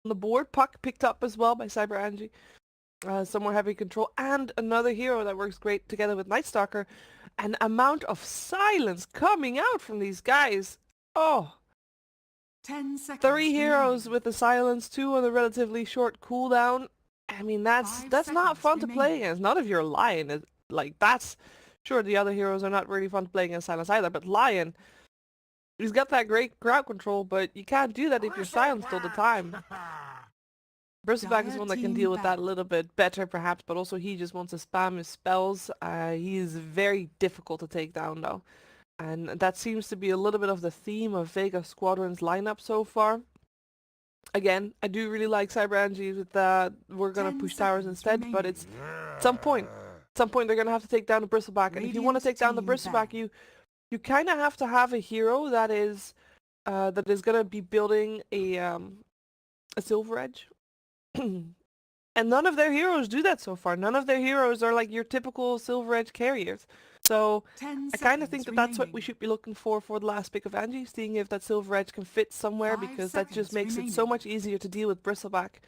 the board. Puck picked up as well by Cyber Anji. Some more heavy control, and another hero that works great together with Night Stalker. An amount of silence coming out from these guys. Oh, 10 seconds 3 heroes remaining. with the silence, 2 on a relatively short cooldown. I mean, that's 5 not seconds fun to play remaining. against. Not if you're Lion. Like, that's... Sure, the other heroes are not really fun to play against silence either, but Lion, he's got that great crowd control, but you can't do that if you're silenced all the time. Bristleback is Dire one that can team deal with that a battle. little bit better, perhaps, but also he just wants to spam his spells. He is very difficult to take down, though. And that seems to be a little bit of the theme of Vega Squadron's lineup so far. Again, I do really like Cyber Anji with we're gonna 10 push towers seconds instead, but remaining. it's at some point they're gonna have to take down the Bristleback. And if you want to Radiant take down the team Bristleback, battle. you kind of have to have a hero that is gonna be building a Silver Edge. And none of their heroes do that so far. None of their heroes are like your typical Silver Edge carriers. So 10 I kind of seconds think that that's what we remaining. should be looking for the last pick of Anji, seeing if that Silver Edge can fit somewhere, 5 because that just seconds makes it so remaining. much easier to deal with Bristleback.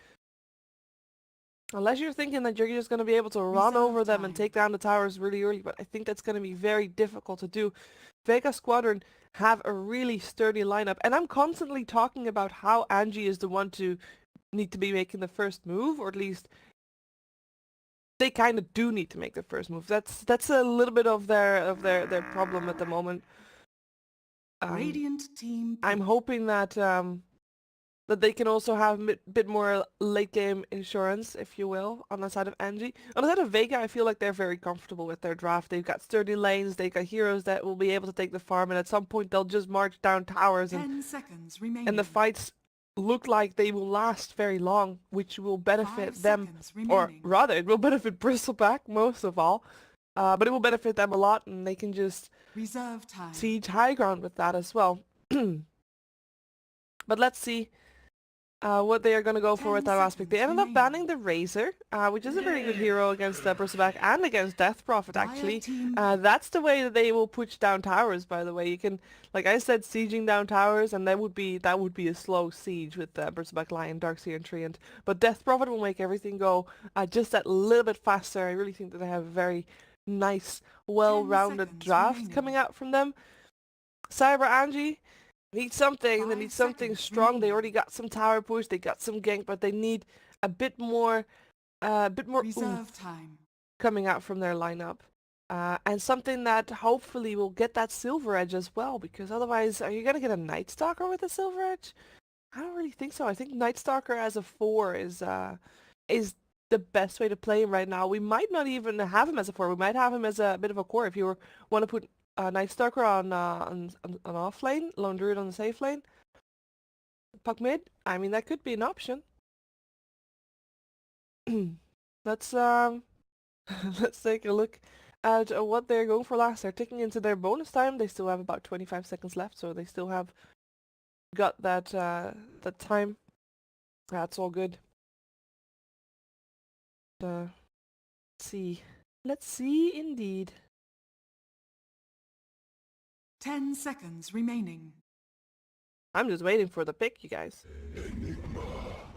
Unless you're thinking that you're just going to be able to run Reserve over them and time. take down the towers really early, but I think that's going to be very difficult to do. Vega Squadron have a really sturdy lineup, and I'm constantly talking about how Anji is the one to need to be making the first move, or at least they kind of do need to make the first move. That's a little bit of their problem at the moment. Radiant team I'm pick. hoping that that they can also have a bit more late game insurance, if you will, on the side of Anji. On the side of Vega, I feel like they're very comfortable with their draft. They've got sturdy lanes, they've got heroes that will be able to take the farm, and at some point they'll just march down towers, 10 seconds and the remaining. fights look like they will last very long, which will 5 benefit them, seconds or remaining. rather, it will benefit Bristleback most of all. But it will benefit them a lot, and they can just Reserve time. siege high ground with that as well. But let's see what they are going to go for with 10 that last pick. They seconds ended up remaining. banning the Razor, which is a very good hero against Bristleback and against Death Prophet, Dire actually. team That's the way that they will push down towers, by the way. You can, like I said, sieging down towers, and that would be a slow siege with Bristleback Lion, Darkseer, and Treant. But Death Prophet will make everything go just that little bit faster. I really think that they have a very nice, well-rounded seconds draft remaining. coming out from them. Cyber Anji need something. They 5 need something seconds strong. They remaining. already got some tower push. They got some gank, but they need a bit more Reserve time. coming out from their lineup. And something that hopefully will get that Silver Edge as well, because otherwise, are you gonna get a Night Stalker with a Silver Edge? I don't really think so. I think Night Stalker as a 4 is the best way to play him right now. We might not even have him as a 4. We might have him as a bit of a core if you want to put Night Stalker on off lane, Lone Druid on the safe lane, Puck mid. I mean, that could be an option. Let's let's take a look at what they're going for last. They're ticking into their bonus time. They still have about 25 seconds left, so they still have got that that time. That's all good. Let's see. Let's see indeed. 10 seconds remaining. I'm just waiting for the pick, you guys.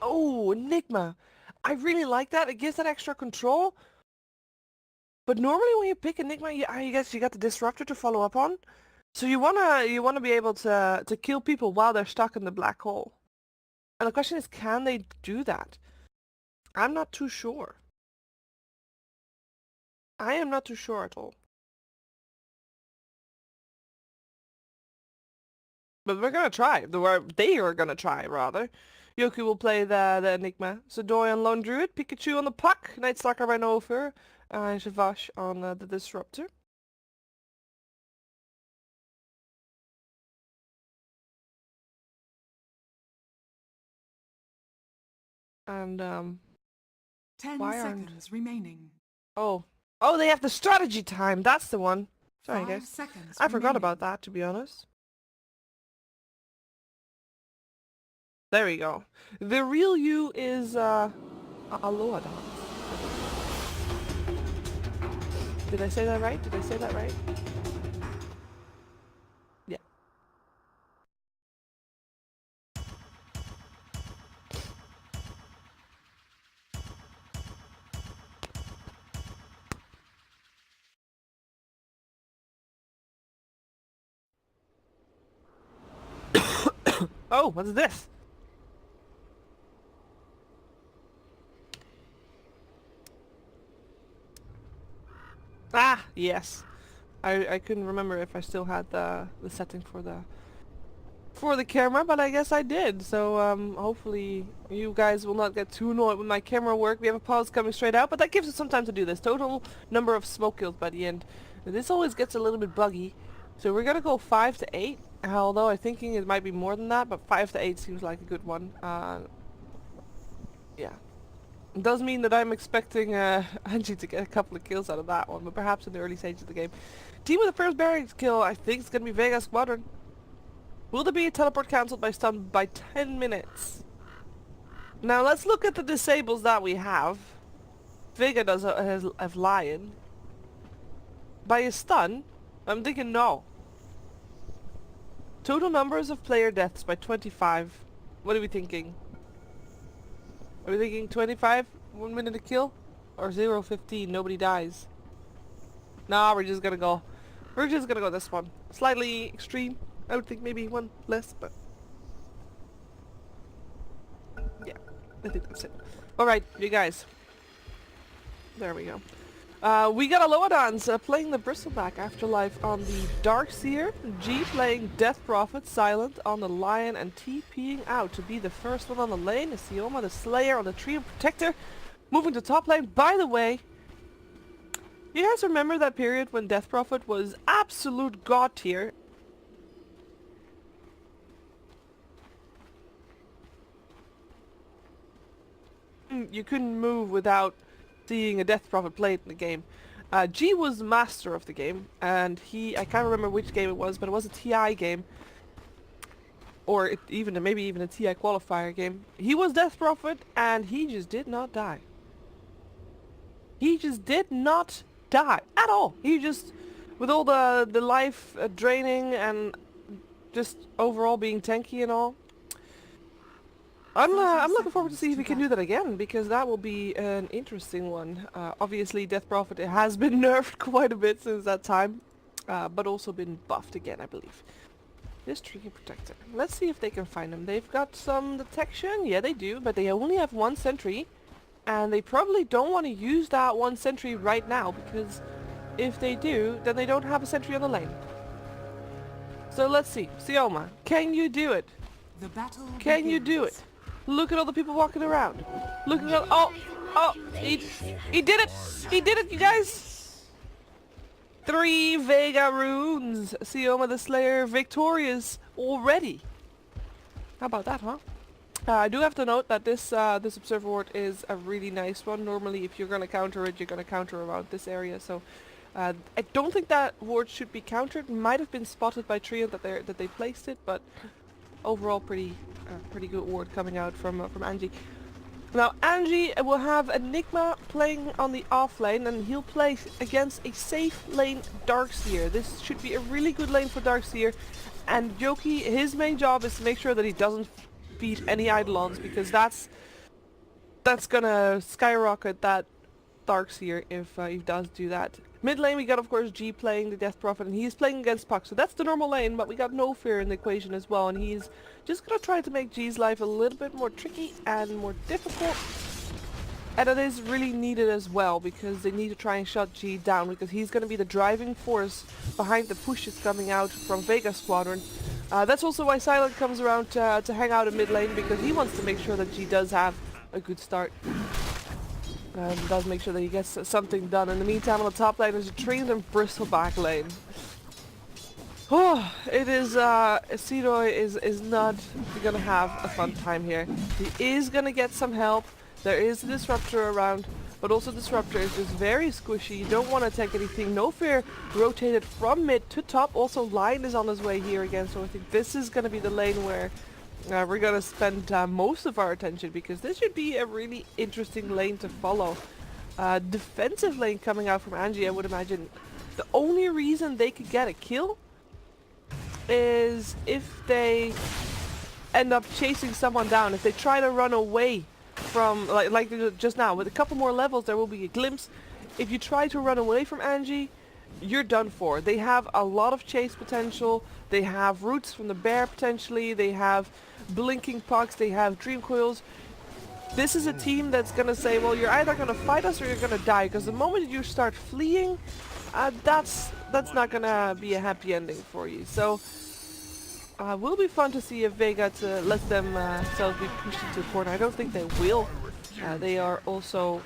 Oh, Enigma. I really like that. It gives that extra control. But normally when you pick Enigma, I guess you got the Disruptor to follow up on. So you wanna be able to kill people while they're stuck in the black hole. And the question is, can they do that? I'm not too sure. I am not too sure at all. But we're gonna try. They are gonna try, rather. Yoku will play the Enigma. Sudoi on Lone Druid, Pikachu on the Puck, Night Stalker by Nofer, and Shavash on the Disruptor. And 10 why seconds remaining. oh, they have the strategy time. That's the one. Sorry, 5 guys. seconds I forgot remaining. about that, to be honest. There we go. The real you is Aloha Dance. Did I say that right? Did I say that right? Yeah. Oh, what's this? Ah, yes. I couldn't remember if I still had the setting for the camera, but I guess I did. So hopefully you guys will not get too annoyed with my camera work. We have a pause coming straight out, but that gives us some time to do this. Total number of smoke kills by the end. This always gets a little bit buggy, so we're gonna go 5 to 8. Although I'm thinking it might be more than that, but 5 to 8 seems like a good one. Yeah. It does mean that I'm expecting Anji to get a couple of kills out of that one, but perhaps in the early stages of the game. Team with the first barracks kill, I think it's gonna be Vega Squadron. Will there be a teleport cancelled by stun by 10 minutes? Now let's look at the disables that we have. Vega does have Lion. By a stun? I'm thinking no. Total numbers of player deaths by 25. What are we thinking? Are we thinking 25? 1 minute a kill? Or 0-15, nobody dies? Nah, we're just gonna go this one. Slightly extreme. I would think maybe one less, but yeah, I think that's it. Alright, you guys. There we go. We got a Loadons playing the Bristleback Afterlife on the Darkseer. G playing Death Prophet, Silent on the Lion, and TPing out to be the first one on the lane. Sioma the Slayer on the Tree of Protector. Moving to top lane. By the way, you guys remember that period when Death Prophet was absolute god tier? You couldn't move without seeing a Death Prophet played in the game. G was master of the game, and I can't remember which game it was, but it was a TI game. Or maybe even a TI qualifier game. He was Death Prophet, and he just did not die. He just did not die at all. He just, with all the life draining and just overall being tanky and all. I'm looking forward to see if we can do that again, because that will be an interesting one. Obviously, Death Prophet has been nerfed quite a bit since that time, but also been buffed again, I believe. This Tree Protector. Let's see if they can find him. They've got some detection. Yeah, they do, but they only have 1 sentry, and they probably don't want to use that 1 sentry right now, because if they do, then they don't have a sentry on the lane. So let's see. Sioma, can you do it? The battle Can you do it? Look at all the people walking around. Looking at he did it! He did it, you guys! 3 Vega runes. Sioma the Slayer victorious already. How about that, huh? I do have to note that this observer ward is a really nice one. Normally, if you're gonna counter it, you're gonna counter around this area. So I don't think that ward should be countered. Might have been spotted by Trio that they placed it, but overall pretty good ward coming out from Anji. Now Anji will have Enigma playing on the off lane, and he'll play against a safe lane Darkseer. This should be a really good lane for Darkseer, and Yoki, his main job is to make sure that he doesn't beat any Eidolons, because that's gonna skyrocket that Darkseer if he does do that. Mid lane we got of course G playing the Death Prophet, and he's playing against Puck, so that's the normal lane, but we got No Fear in the equation as well, and he's just gonna try to make G's life a little bit more tricky and more difficult. And it is really needed as well, because they need to try and shut G down, because he's gonna be the driving force behind the pushes coming out from Vega Squadron. That's also why Silent comes around to hang out in mid lane, because he wants to make sure that G does have a good start. Does make sure that he gets something done. In the meantime, on the top lane is a trained and Bristleback lane. Oh, it is, Siroy is not gonna have a fun time here. He is gonna get some help. There is a Disruptor around, but also Disruptor is just very squishy. You don't want to take anything. No Fear rotated from mid to top. Also, Lion is on his way here again, so I think this is gonna be the lane where we're gonna spend most of our attention, because this should be a really interesting lane to follow. Defensive lane coming out from Anji, I would imagine. The only reason they could get a kill is if they end up chasing someone down. If they try to run away from, like they did just now, with a couple more levels there will be a glimpse. If you try to run away from Anji, you're done for. They have a lot of chase potential. They have roots from the bear potentially. They have blinking pucks. They have dream coils. This is a team that's gonna say, well, you're either gonna fight us or you're gonna die. Because the moment you start fleeing, that's not gonna be a happy ending for you. So will be fun to see if Vega let themselves be pushed into a corner. I don't think they will. They are also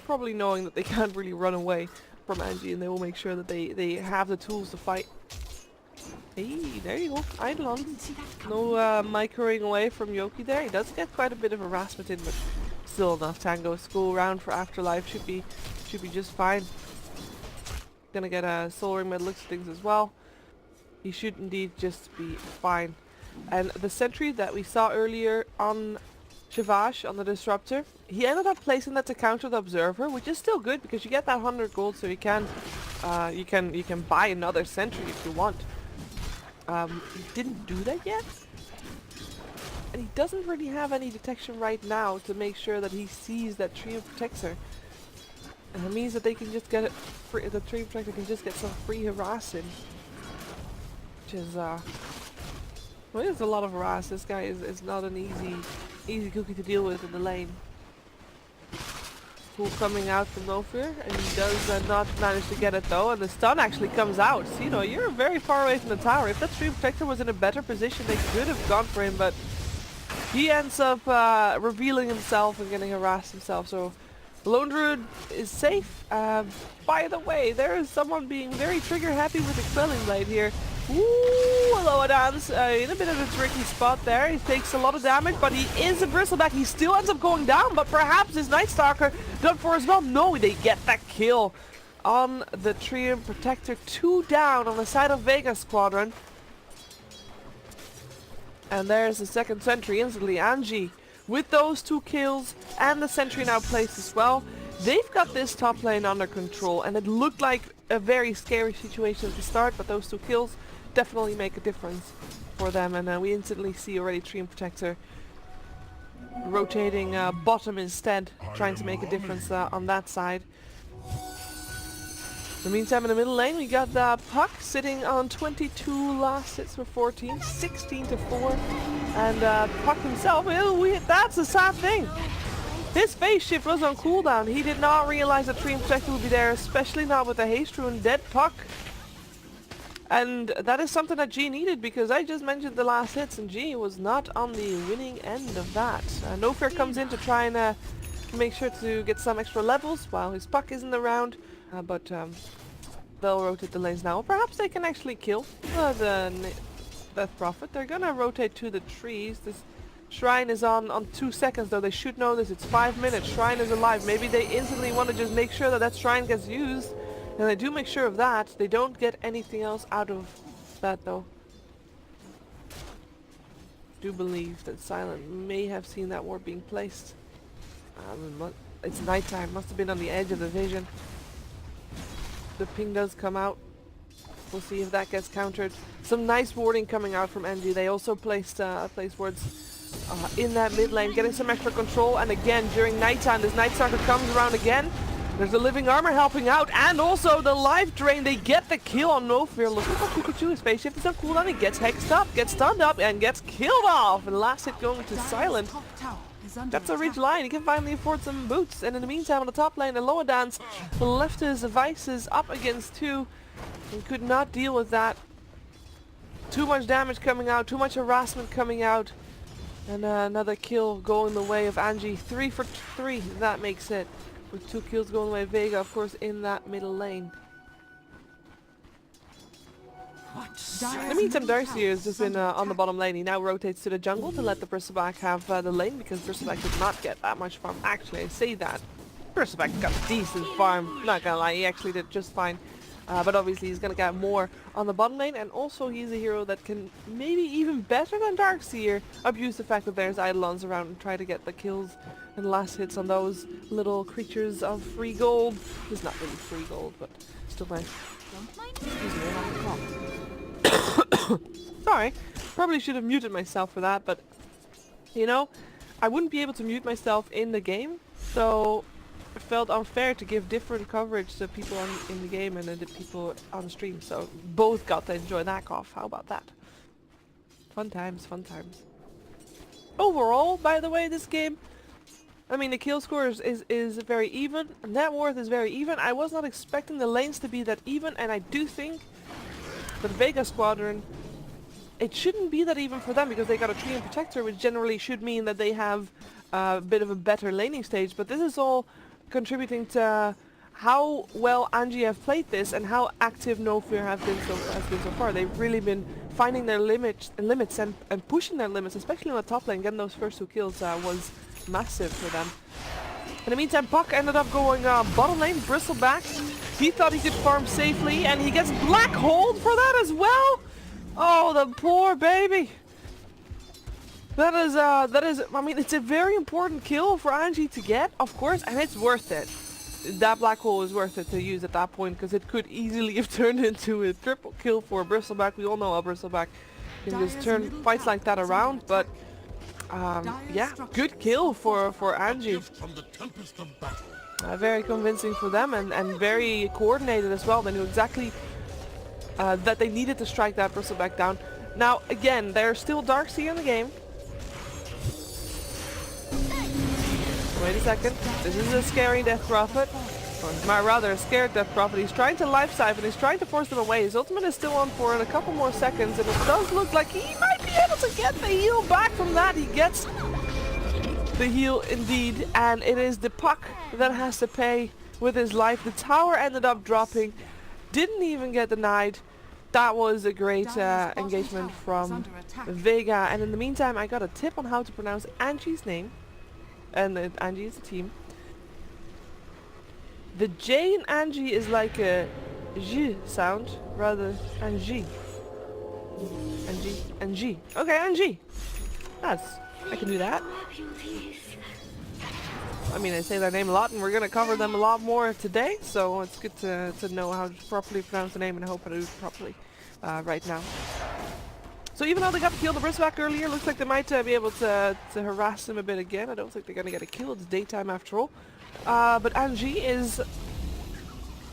probably knowing that they can't really run away from Anji, and they will make sure that they have the tools to fight. Hey, there you go, Eidolon. No microing away from Yoki there. He does get quite a bit of harassment in, but still enough. Tango school round for Afterlife should be just fine. Gonna get a soul ring medal looks things as well. He should indeed just be fine. And the sentry that we saw earlier on Shavash on the disruptor, he ended up placing that to counter the observer, which is still good because you get that 100 gold, so you can buy another sentry if you want. He didn't do that yet, and he doesn't really have any detection right now to make sure that he sees that Trio Protector. And that means that they can just get it free. The Trio Protector can just get some free harassing, which is well, there's a lot of harass. This guy is not an easy cookie to deal with in the lane. Cool coming out from no fear, and he does not manage to get it though, and the stun actually comes out. So, you know, you're very far away from the tower. If that Stream Protector was in a better position, they could have gone for him, but he ends up revealing himself and getting harassed himself. So Lone Druid is safe. By the way, there is someone being very trigger happy with the Quelling Blade here. Ooh, hello Adams, in a bit of a tricky spot there. He takes a lot of damage, but he is a bristleback. He still ends up going down, but perhaps his Night Stalker done for as well. No, they get that kill on the Triumph Protector. 2 down on the side of Vega Squadron. And there's the second sentry instantly. Anji with those 2 kills and the sentry now placed as well. They've got this top lane under control, and it looked like a very scary situation at the start, but those 2 kills definitely make a difference for them. And we instantly see already Triumph Protector rotating bottom instead, trying to make a difference on that side. In the meantime, in the middle lane, we got Puck sitting on 22 last hits for 14, 16 to 4. And Puck himself, that's a sad thing. His phase shift was on cooldown. He did not realize that Triumph Protector would be there, especially not with the haste rune dead Puck. And that is something that G needed, because I just mentioned the last hits and G was not on the winning end of that. No Fear comes in to try and make sure to get some extra levels while his Puck isn't around. But they'll rotate the lanes now. Perhaps they can actually kill the Death Prophet. They're gonna rotate to the trees. This Shrine is on 2 seconds though. They should know this. It's 5 minutes. Shrine is alive. Maybe they instantly want to just make sure that that Shrine gets used. And they do make sure of that. They don't get anything else out of that though. I do believe that Silent may have seen that ward being placed. It's nighttime. Must have been on the edge of the vision. The ping does come out. We'll see if that gets countered. Some nice warding coming out from Anji. They also placed wards in that mid lane, getting some extra control. And again, during nighttime, this Night Stalker comes around again. There's the Living Armor helping out, and also the Life Drain. They get the kill on No Fear. Looking for Pikachu. His space shift is on cooldown. He gets hexed up, gets stunned up, and gets killed off. And last hit going to Silent. That's a ridge line. He can finally afford some boots. And in the meantime, on the top lane, the Loa Dance left his vices up against 2 and could not deal with that. Too much damage coming out, too much harassment coming out. And another kill going the way of Anji. 3 for 3, that makes it. With 2 kills going the way of Vega, of course, in that middle lane. In the meantime, Darcy has just been on the bottom lane. He now rotates to the jungle to let the Bristleback have the lane, because Bristleback did not get that much farm. Actually, I say that. Bristleback got a decent farm. Not gonna lie, he actually did just fine. But obviously he's gonna get more on the bottom lane, and also he's a hero that can, maybe even better than Darkseer, abuse the fact that there's Eidolons around and try to get the kills and last hits on those little creatures of free gold. It's not really free gold, but still nice. Excuse me, I'm on the clock. Sorry, probably should have muted myself for that, but you know, I wouldn't be able to mute myself in the game, so felt unfair to give different coverage to people in the game and then the people on the stream. So both got to enjoy that off. How about that? Fun times, fun times. Overall, by the way, this game, I mean, the kill score is very even. Net worth is very even. I was not expecting the lanes to be that even, and I do think that Vega Squadron, it shouldn't be that even for them because they got a tree and protector, which generally should mean that they have a bit of a better laning stage. But this is all contributing to how well Anji have played this and how active No Fear has been so far. They've really been finding their limits and pushing their limits, especially on the top lane. Getting those first 2 kills was massive for them. In the meantime, Puck ended up going bottom lane, Bristleback. He thought he could farm safely, and he gets black holed for that as well. Oh, the poor baby. That is, I mean, it's a very important kill for Anji to get, of course, and it's worth it. That black hole is worth it to use at that point, because it could easily have turned into a triple kill for Bristleback. We all know how Bristleback can just turn fights like that around, but yeah, good kill for Anji. Very convincing for them and very coordinated as well. They knew exactly that they needed to strike that Bristleback down. Now, again, there's still Darkseer in the game. Wait a second. This is a scary Death Prophet. Or rather, a scared Death Prophet. He's trying to life siphon. He's trying to force them away. His ultimate is still on for a couple more seconds, and it does look like he might be able to get the heal back from that. He gets the heal indeed, and it is the Puck that has to pay with his life. The tower ended up dropping. Didn't even get denied. That was a great engagement from Vega. And in the meantime, I got a tip on how to pronounce Anji's name. And Anji is a team. The J in Anji is like a J sound, rather Anji. Anji. Okay, Anji. I can do that. I mean, I say their name a lot, and we're gonna cover them a lot more today, so it's good to know how to properly pronounce the name, and I hope I do it properly right now. So even though they got to kill the Bristleback earlier, looks like they might be able to harass him a bit again. I don't think they're gonna get a kill. It's daytime after all. But Anji is,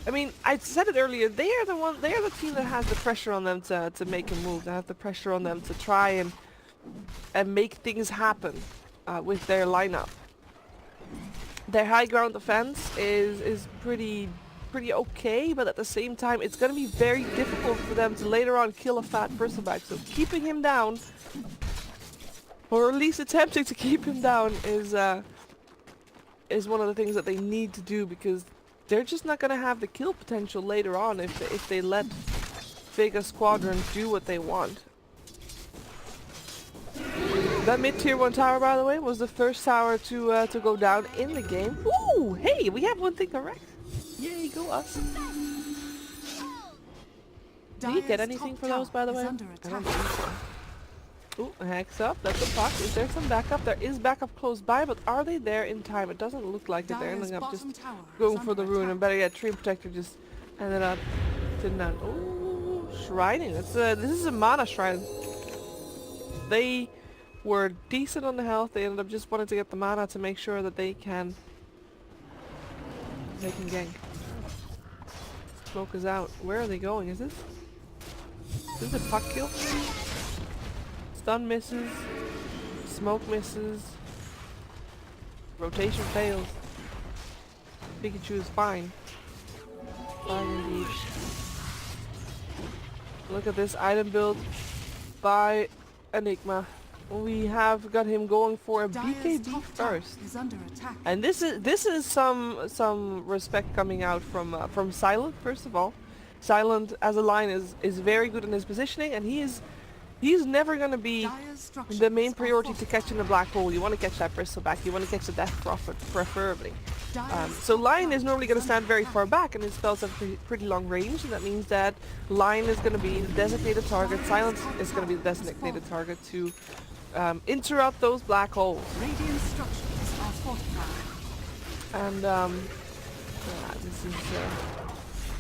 I mean, I said it earlier, they are the team that has the pressure on them to make a move. They have the pressure on them to try and make things happen with their lineup. Their high ground defense is pretty okay, but at the same time it's going to be very difficult for them to later on kill a fat Bristleback. So keeping him down, or at least attempting to keep him down, is one of the things that they need to do, because they're just not going to have the kill potential later on if they let Vega Squadron do what they want. That mid-tier 1 tower, by the way, was the first tower to go down in the game. Ooh, hey, we have one thing correct. Yay, go us. Did you get anything for those, by the way? I don't think so. Ooh, a hex up. That's a Puck. Is there some backup? There is backup close by, but are they there in time? It doesn't look like it. They're ending up just going for the rune, and better yet, Tree Protector just ended up didn't know. Ooh, shrining. This is a mana shrine. They were decent on the health. They ended up just wanting to get the mana to make sure that they can gank. Smoke is out. Where are they going? Is this a Puck kill? Stun misses. Smoke misses. Rotation fails. Pikachu is fine. Fine indeed. Look at this item build by Enigma. We have got him going for a BKB first, and this is some respect coming out from Silent. First of all, Silent as a line is very good in his positioning, and he's never going to be the main priority to catch in the black hole. You want to catch that Bristleback, you want to catch the Death Prophet preferably. So Lion is normally going to stand very far back, and his spells have pretty long range, and that means that Lion is going to be the designated target, Silence is going to be the designated target to interrupt those black holes. And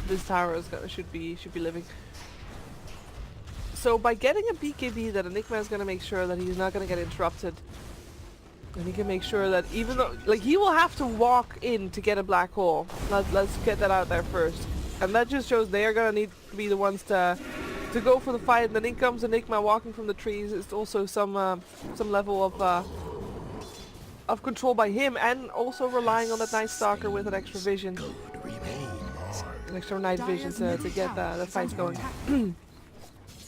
this tower should be living. So by getting a BKB, that Enigma is going to make sure that he's not going to get interrupted And he can make sure that even though, like, he will have to walk in to get a black hole. Let's get that out there first. And that just shows they are gonna need to be the ones to go for the fight. And then in comes Enigma walking from the trees. It's also some level of control by him, and also relying on that Night Stalker with an extra vision, an extra night vision to get the fights going.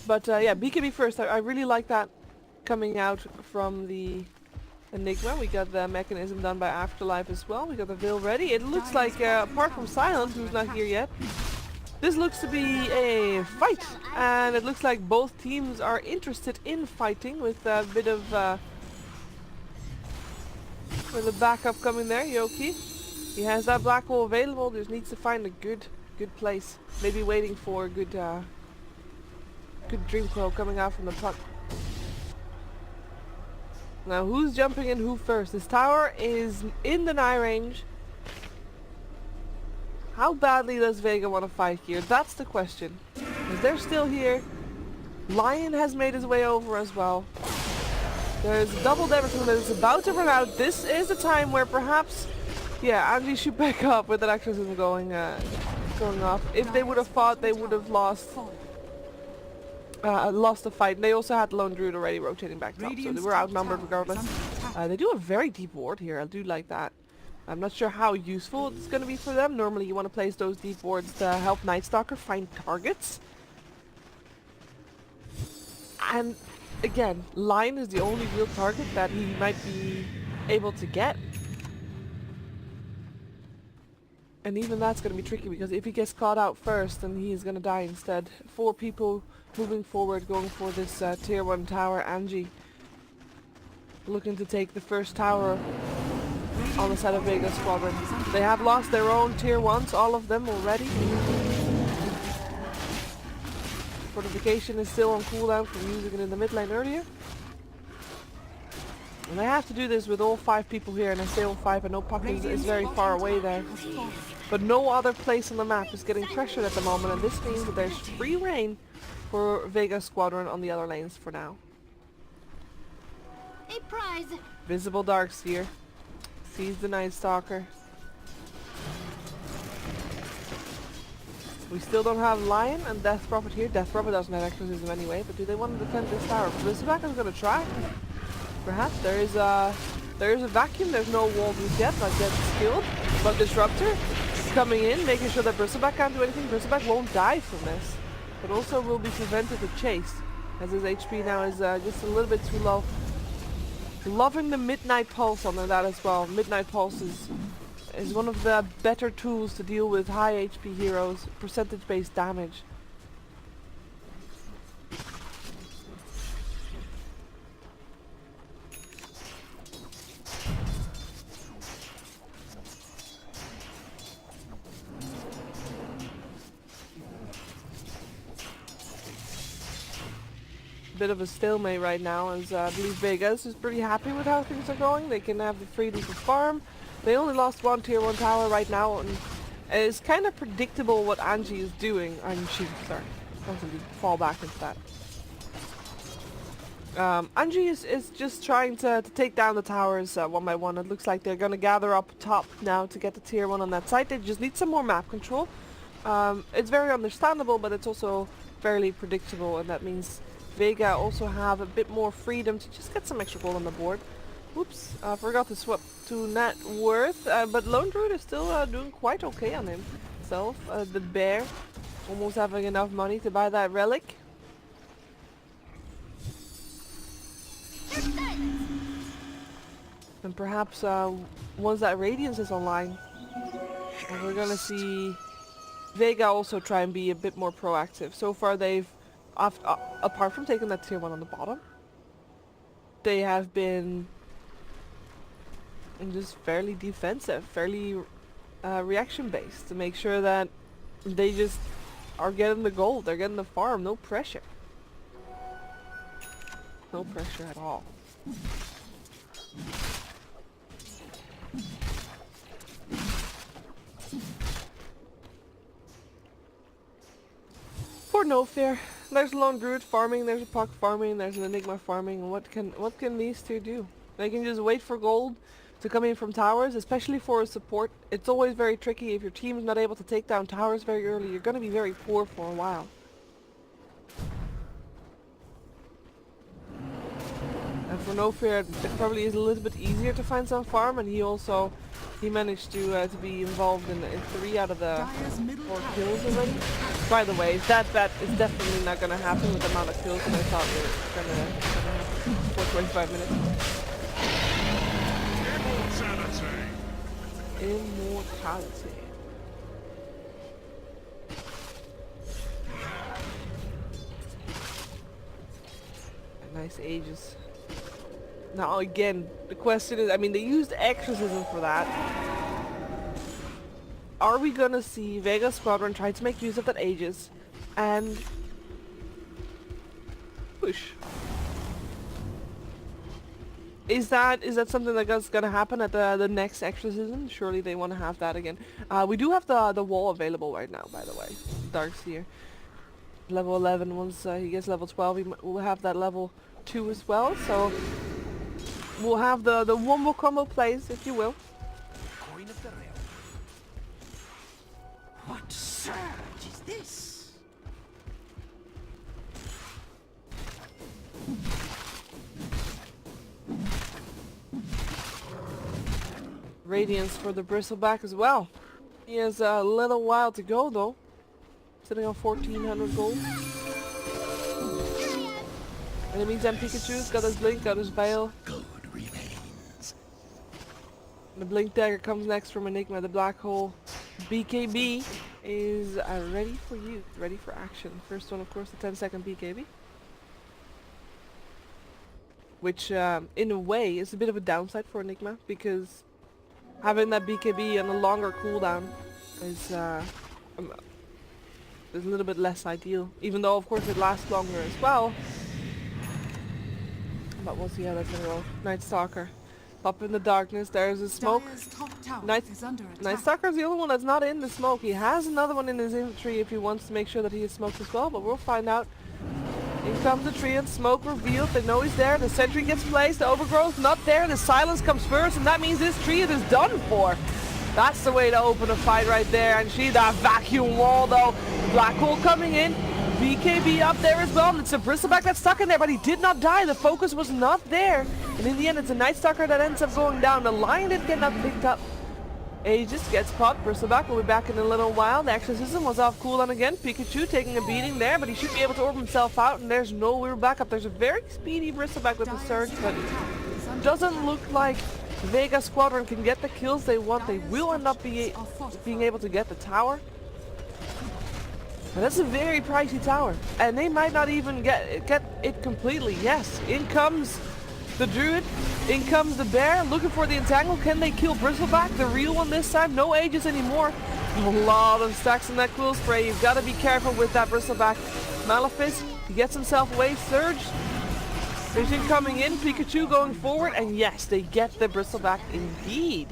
But yeah, BKB first. I really like that coming out from the Enigma. We got the mechanism done by Afterlife as well. We got the Veil ready. It looks like, apart from Silence, who's not here yet, this looks to be a fight. And it looks like both teams are interested in fighting, with a bit of with a backup coming there. Yoki, he has that black hole available. Just needs to find a good place. Maybe waiting for a good Dream Coil coming out from the puck. Now who's jumping in who first? This tower is in the nigh range. How badly does Vega want to fight here? That's the question. Because they're still here. Lion has made his way over as well. There's a double damage that is about to run out. This is the time where perhaps, yeah, Anji should back up with that exorcism going off. If they would have fought, they would have lost the fight. And they also had Lone Druid already rotating back top, so they were outnumbered regardless. They do a very deep ward here. I do like that. I'm not sure how useful it's going to be for them. Normally you want to place those deep wards to help Night Stalker find targets. And again, Lion is the only real target that he might be able to get. And even that's going to be tricky, because if he gets caught out first, then he is going to die instead. 4 people moving forward, going for this tier 1 tower. Anji looking to take the first tower on the side of Vega Squadron. They have lost their own tier 1s, all of them already. Fortification is still on cooldown from using it in the mid lane earlier. And they have to do this with all 5 people here, and I say all 5, and no puck is very far away there. But no other place on the map is getting pressured at the moment, and this means that there's free reign for Vega Squadron on the other lanes for now. A prize. Visible Darkseer sees the Night Stalker. We still don't have Lion and Death Prophet here. Death Prophet doesn't have exorcism anyway, but do they want to defend this tower? Bristleback is going to try. Perhaps there is a vacuum. There's no wall just yet, not yet skilled. But Disruptor coming in, making sure that Bristleback can't do anything. Bristleback won't die from this, but also will be prevented to chase, as his HP now is just a little bit too low. Loving the Midnight Pulse on that as well. Midnight Pulse is one of the better tools to deal with high HP heroes, percentage-based damage. Bit of a stalemate right now, as I believe Vegas is pretty happy with how things are going. They can have the freedom to farm. They only lost 1 tier 1 tower right now, and it's kind of predictable what Anji is doing. Anji, sorry, constantly fall back into that. Anji is just trying to take down the towers one by one. It looks like they're going to gather up top now to get the tier 1 on that side. They just need some more map control. It's very understandable, but it's also fairly predictable, and that means Vega also have a bit more freedom to just get some extra gold on the board. Whoops, I forgot to swap to net worth, but Lone Druid is still doing quite okay on himself. The bear almost having enough money to buy that relic. And perhaps once that Radiance is online, we're gonna see Vega also try and be a bit more proactive. So far they've, apart from taking that tier 1 on the bottom, they have been just fairly defensive, fairly reaction based, to make sure that they just are getting the gold, they're getting the farm, no pressure. No pressure at all. For no fear. There's a Lone Druid farming, there's a Puck farming, there's an Enigma farming. What can these two do? They can just wait for gold to come in from towers, especially for a support. It's always very tricky if your team is not able to take down towers very early. You're going to be very poor for a while. And for No Fear, it probably is a little bit easier to find some farm, and he managed to be involved in 3 out of the 4 kills already. By the way, that is definitely not going to happen with the amount of kills that I thought were going to happen for 25 minutes. Immortality. Nice Aegis. Now again, the question is, I mean, they used exorcism for that. Are we gonna see Vega Squadron try to make use of that Aegis and push? Is that something that's gonna happen at the next exorcism? Surely they want to have that again. We do have the wall available right now, by the way. Darkseer. Level 11. Once he gets level 12, we'll have that level 2 as well. So we'll have the wombo combo plays, if you will. Coin of the realm. What surge is this? Radiance for the bristleback as well. He has a little while to go though. Sitting on 1400 gold. In the meantime, Pikachu's got his blink, got his veil. Gold remains. The blink dagger comes next from Enigma. The black hole BKB is ready for you, ready for action. First one, of course, the 10-second BKB. Which, in a way, is a bit of a downside for Enigma, because having that BKB on a longer cooldown is a little bit less ideal. Even though, of course, it lasts longer as well. But we'll see how that's gonna go. Night Stalker. Up in the darkness, there's a smoke. Night Stalker's the only one that's not in the smoke. He has another one in his inventory if he wants to make sure that he is smoked as well, but we'll find out. In comes the tree and smoke revealed. They know he's there. The sentry gets placed. The overgrowth not there. The silence comes first, and that means this tree is done for. That's the way to open a fight right there. And she, that vacuum wall though. Black hole coming in. BKB up there as well. And it's a bristleback that's stuck in there, but he did not die. The focus was not there. And in the end, it's a Night Stalker that ends up going down. The lion did get not picked up. Aegis gets popped. Bristleback will be back in a little while. The exorcism was off cooldown again. Pikachu taking a beating there, but he should be able to orb himself out, and there's no real backup. There's a very speedy Bristleback with the surge, but it doesn't look like Vega Squadron can get the kills they want. They will end up being able to get the tower. And that's a very pricey tower, and they might not even get it completely. Yes, in comes the druid, in comes the bear, looking for the entangle. Can they kill Bristleback, the real one this time? No Aegis anymore. A lot of stacks in that quill spray. You've got to be careful with that Bristleback. Malefice, he gets himself away. Surge, vision coming in. Pikachu going forward, and yes, they get the Bristleback indeed.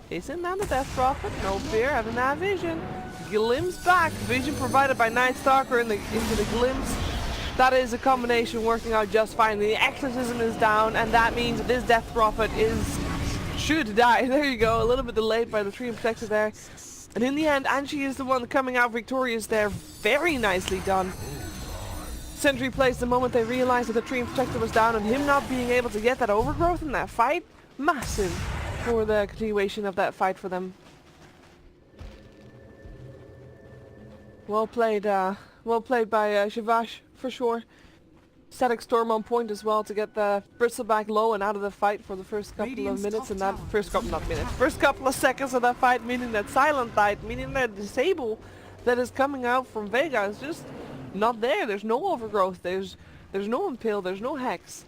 Isn't that the Death Prophet? No fear, having that vision. Glimpse back. Vision provided by Night Stalker into the glimpse. That is a combination working out just fine. The exorcism is down, and that means that this Death Prophet should die. There you go, a little bit delayed by the Tree Protector there. And in the end, Anji is the one coming out victorious there. Very nicely done. Sentry placed the moment they realized that the Tree Protector was down, and him not being able to get that overgrowth in that fight, massive for the continuation of that fight for them. Well played by Shivash, for sure. Static Storm on point as well to get the Bristleback low and out of the fight for the first couple of minutes, and that first couple of seconds of that fight, meaning that Silent Light, meaning that Disable that is coming out from Vega is just not there. There's no overgrowth, there's no Impale, there's no Hex.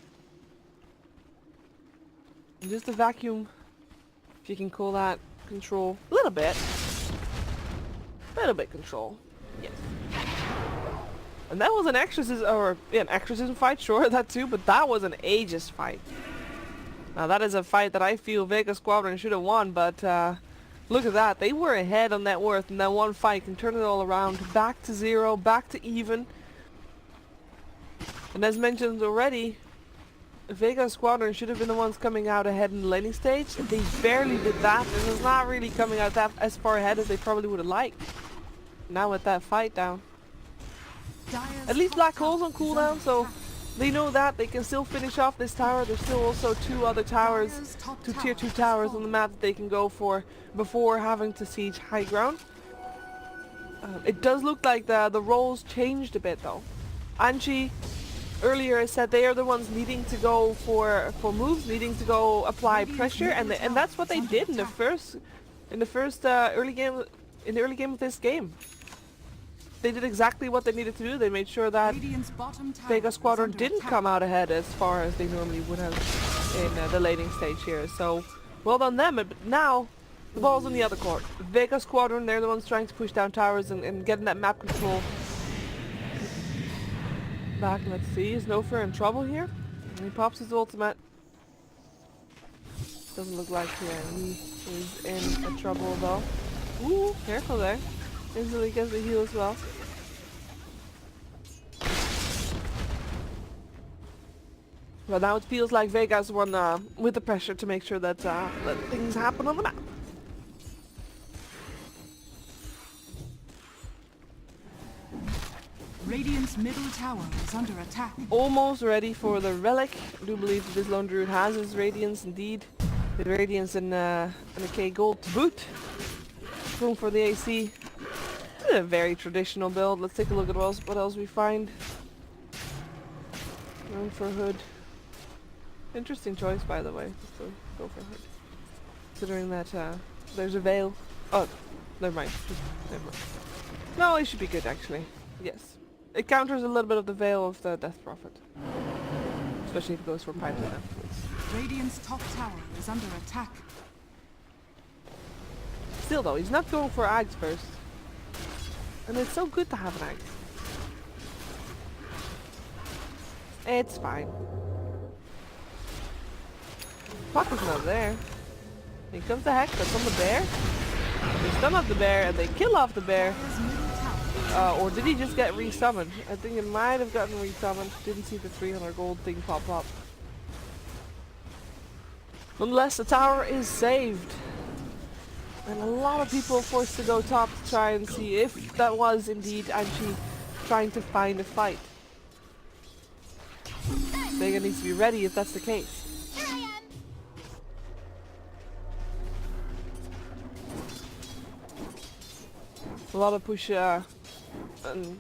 Just a vacuum, if you can call that control. A little bit control. Yes. And that was an exorcism, or yeah, an exorcism fight, sure, that too, but that was an Aegis fight. Now that is a fight that I feel Vega Squadron should have won, but look at that. They were ahead on net worth, and that one fight can turn it all around. Back to 0, back to even. And as mentioned already, Vega and Squadron should have been the ones coming out ahead in the laning stage. They barely did that, and it's not really coming out that as far ahead as they probably would have liked. Now with that fight down. At least Black Hole's on cooldown, so they know that they can still finish off this tower. There's still also 2 other towers, 2 tier 2 towers on the map that they can go for before having to siege high ground. It does look like the roles changed a bit though. Anji earlier I said they are the ones needing to go for moves, needing to go apply pressure, and that's what they did in the first early game of this game. They did exactly what they needed to do. They made sure that Vega Squadron didn't come out ahead as far as they normally would have in the laning stage here. So well done them. But now the ball's in the other court. Vega Squadron, they're the ones trying to push down towers and getting that map control back. Let's see, is Nofer in trouble here? And he pops his ultimate. Doesn't look like he is in trouble though. Ooh, careful there. Instantly gets the heal as well. But now it feels like Vega's one with the pressure to make sure that things happen on the map. Radiant's middle tower is under attack. Almost ready for the relic. I do believe that this lone druid has his radiance indeed. The radiance and a K gold to boot. Room for the AC. A very traditional build. Let's take a look at what else we find. Room for hood. Interesting choice, by the way. Just to go for hood. Considering that there's a veil. Oh, never mind. Never mind. No, it should be good actually. Yes. It counters a little bit of the veil of the Death Prophet. Especially if it goes for pipeline afterwards. Radiant's top tower is under attack. Still though, he's not going for Ags first. And it's so good to have an Ags. It's fine. Paco's not there. Here comes the Hex on the bear. They stun off the bear and they kill off the bear. Or did he just get resummoned? I think it might have gotten resummoned. Didn't see the 300 gold thing pop up. Nonetheless, the tower is saved. And a lot of people are forced to go top to try and see if that was indeed Anji trying to find a fight. Vega needs to be ready if that's the case. Here I am. A lot of push and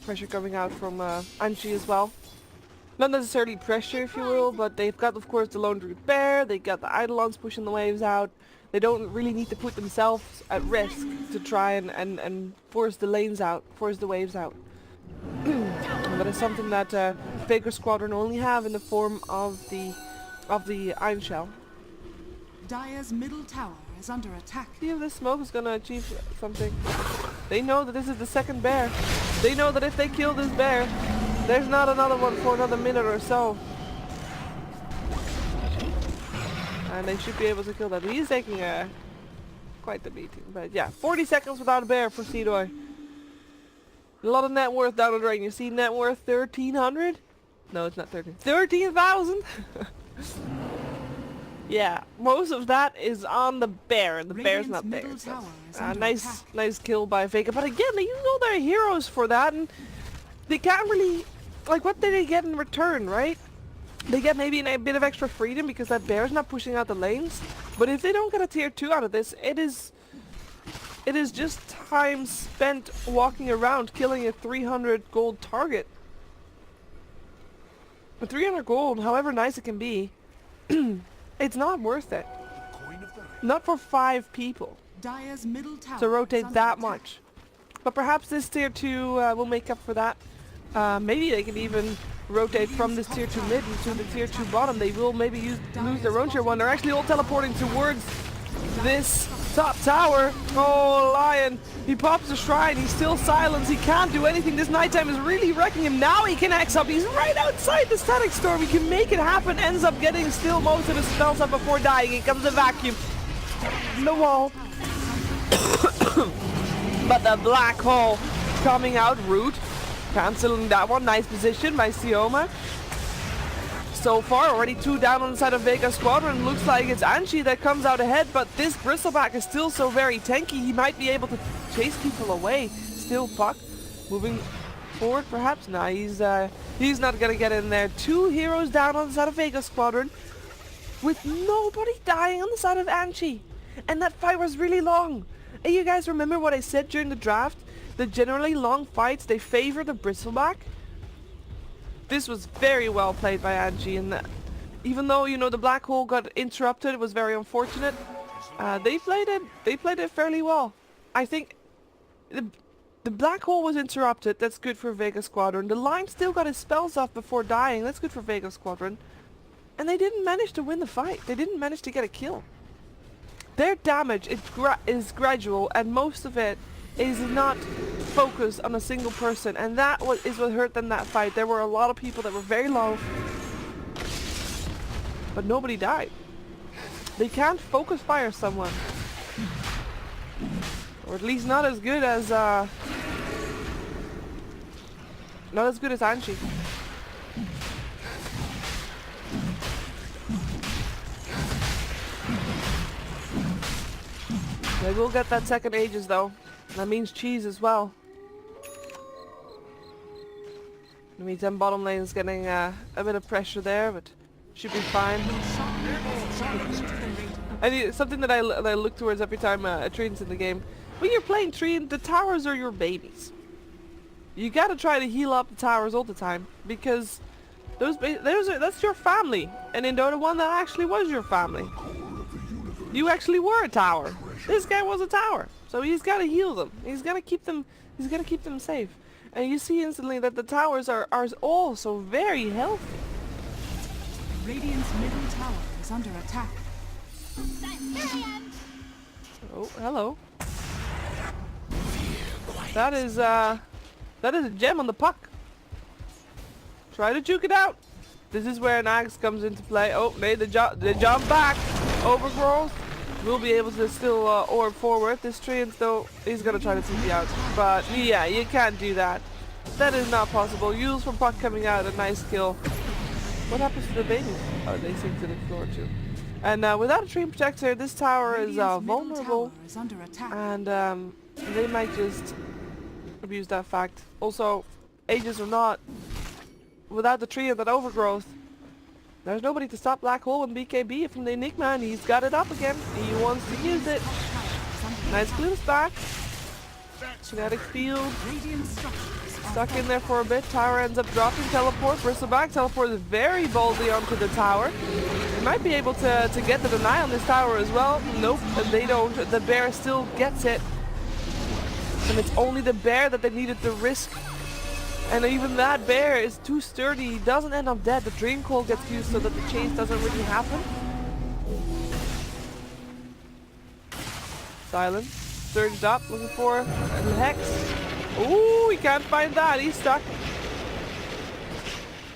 pressure coming out from Anji as well. Not necessarily pressure, if you will, but they've got, of course, the Lone Druid Bear, they got the Eidolons pushing the waves out. They don't really need to put themselves at risk to try and force the lanes out, force the waves out. That is something that Vega Squadron only have in the form of the Iron Shell. Dire's middle tower is under attack. See if this smoke is gonna achieve something. They know that this is the second bear. They know that if they kill this bear, there's not another one for another minute or so. And they should be able to kill that. He's taking quite the beating. But yeah, 40 seconds without a bear for Seedoy. A lot of net worth down the drain. You see net worth 1,300? No, it's not 13. 13,000? Yeah, most of that is on the bear, and the bear's not there. So. Nice kill by Vega. But again, they use all their heroes for that, and they can't really... Like, what did they get in return, right? They get maybe a bit of extra freedom because that bear's not pushing out the lanes. But if they don't get a tier 2 out of this, it is just time spent walking around killing a 300 gold target. But 300 gold, however nice it can be, it's not worth it. Not for 5 people Dire's middle tower to rotate is that under much. But perhaps this tier 2 will make up for that. Maybe they can even rotate from this tier 2 mid into the tier 2 bottom. They will maybe lose their own tier 1. They're actually all teleporting towards this top tower. Oh, Lion. He pops the shrine. He's still silenced. He can't do anything. This nighttime is really wrecking him. Now he can X up. He's right outside the static storm. He can make it happen. Ends up getting still most of his spells up before dying. Here comes the vacuum. The wall. But the black hole coming out. Root. Canceling that one. Nice position by Sioma. so far. Already 2 down on the side of Vega Squadron. Looks like it's Anji that comes out ahead, but this Bristleback is still so very tanky. He might be able to chase people away. Still Puck moving forward, perhaps? Nah, he's not gonna get in there. 2 heroes down on the side of Vega Squadron, with nobody dying on the side of Anji. And that fight was really long. And you guys remember what I said during the draft? That generally long fights, they favor the Bristleback. This was very well played by Anji, and even though, you know, the black hole got interrupted, it was very unfortunate. They played it fairly well. I think the black hole was interrupted. That's good for Vega Squadron. The line still got his spells off before dying. That's good for Vega Squadron. And they didn't manage to win the fight. They didn't manage to get a kill. Their damage is gradual, and most of it is not focused on a single person, and that is what hurt them that fight. There were a lot of people that were very low, but nobody died. They can't focus fire someone, or at least not as good as Anji. They will get that second Aegis though. That means cheese as well. That means them bottom lanes getting a bit of pressure there, but should be fine. Something that I look towards every time Trine's in the game. When you're playing Trine, the towers are your babies. You gotta try to heal up the towers all the time, because that's your family. And in Dota 1, that actually was your family. You actually were a tower. This guy was a tower, so he's got to heal them. He's got to keep them. He's got to keep them safe. And you see instantly that the towers are also very healthy. Radiant's middle tower is under attack. Oh, hello. That is a gem on the Puck. Try to juke it out. This is where an axe comes into play. Oh, they jump back. Overgrowth will be able to still orb forward. This Treant though, he's gonna try to TP out. But yeah, you can't do that. That is not possible. Yules from Puck coming out, a nice kill. What happens to the babies? Oh, they sink to the floor too. And without a Treant protector, this tower is vulnerable. And they might just abuse that fact. Also, Aegis or not, without the tree of that overgrowth, there's nobody to stop Black Hole and BKB from the Enigma, and he's got it up again. He wants to use it. Nice glimpse back. Kinetic field. Stuck in there for a bit. Tower ends up dropping. Teleport. Bristleback teleports very boldly onto the tower. They might be able to get the deny on this tower as well. Nope, they don't. The bear still gets it. And it's only the bear that they needed to risk. And even that bear is too sturdy. He doesn't end up dead. The Dream Call gets used so that the chase doesn't really happen. Silence. Surged up, looking for a Hex. Ooh, he can't find that. He's stuck.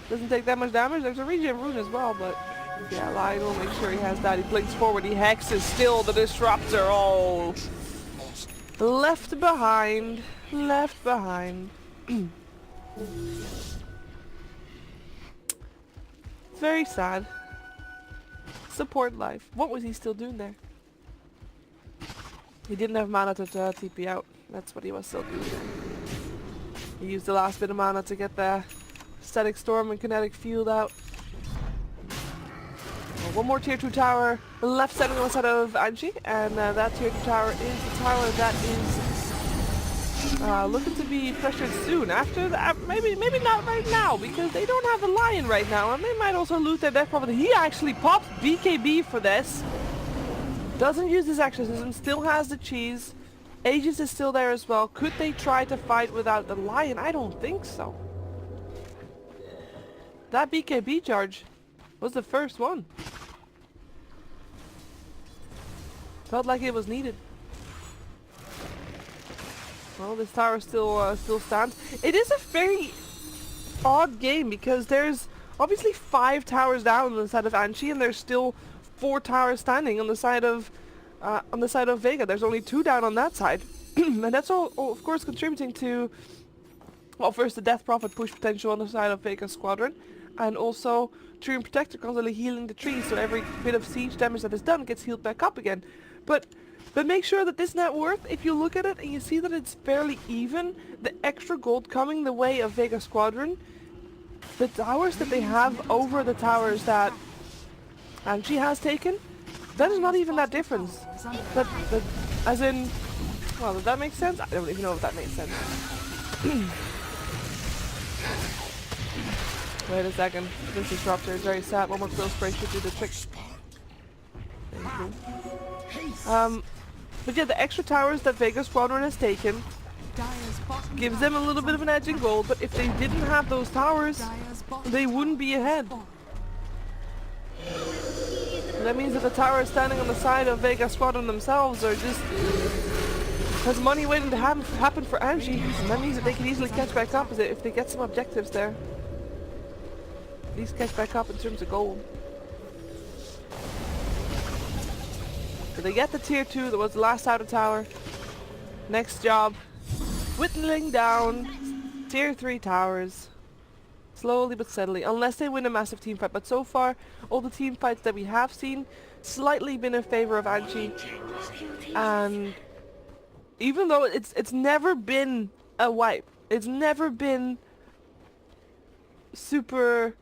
Doesn't take that much damage. There's a regen rune as well, but yeah, Lion will make sure he has that. He blinks forward. He hexes still the Disruptor. Oh, left behind. Left behind. It's very sad. Support life. What was he still doing there? He didn't have mana to TP out. That's what he was still doing there. He used the last bit of mana to get the Static Storm and Kinetic Field out. Well, one more tier 2 tower left standing on the side of Anji, and that tier 2 tower is the tower that is looking to be pressured soon. After that, maybe not right now, because they don't have the Lion right now, and they might also lose their death profit. He actually pops BKB for this. Doesn't use his exorcism, still has the cheese. Aegis is still there as well. Could they try to fight without the Lion? I don't think so. That BKB charge was the first one. Felt like it was needed. Well, this tower still stands. It is a very odd game because there's obviously 5 towers down on the side of Anji, and there's still 4 towers standing on the side of Vega. There's only 2 down on that side, and that's all of course contributing to, well, first the death profit push potential on the side of Vega Squadron, And also, Tree and Protector constantly healing the tree, so every bit of siege damage that is done gets healed back up again. But make sure that this net worth, if you look at it and you see that it's fairly even, the extra gold coming the way of Vega Squadron, the towers that they have over the towers that Anji has taken, that is not even that difference. That, as in, well, does that make sense? I don't even know if that makes sense. Wait a second. This disruptor is very sad. One more quill spray should do the trick. Thank you. But yeah, the extra towers that Vega Squadron has taken gives them a little bit of an edge in gold, but if they didn't have those towers, they wouldn't be ahead. And that means that the towers standing on the side of Vega Squadron themselves are just... There's money waiting to happen for Anji, and that means that they can easily catch back up if they get some objectives there. At least catch back up in terms of gold. So they get the tier 2, that was the last outer tower. Next job, whittling down tier 3 towers. Slowly but steadily, unless they win a massive team fight. But so far, all the team fights that we have seen, slightly been in favor of Anji. And even though it's never been a wipe, it's never been super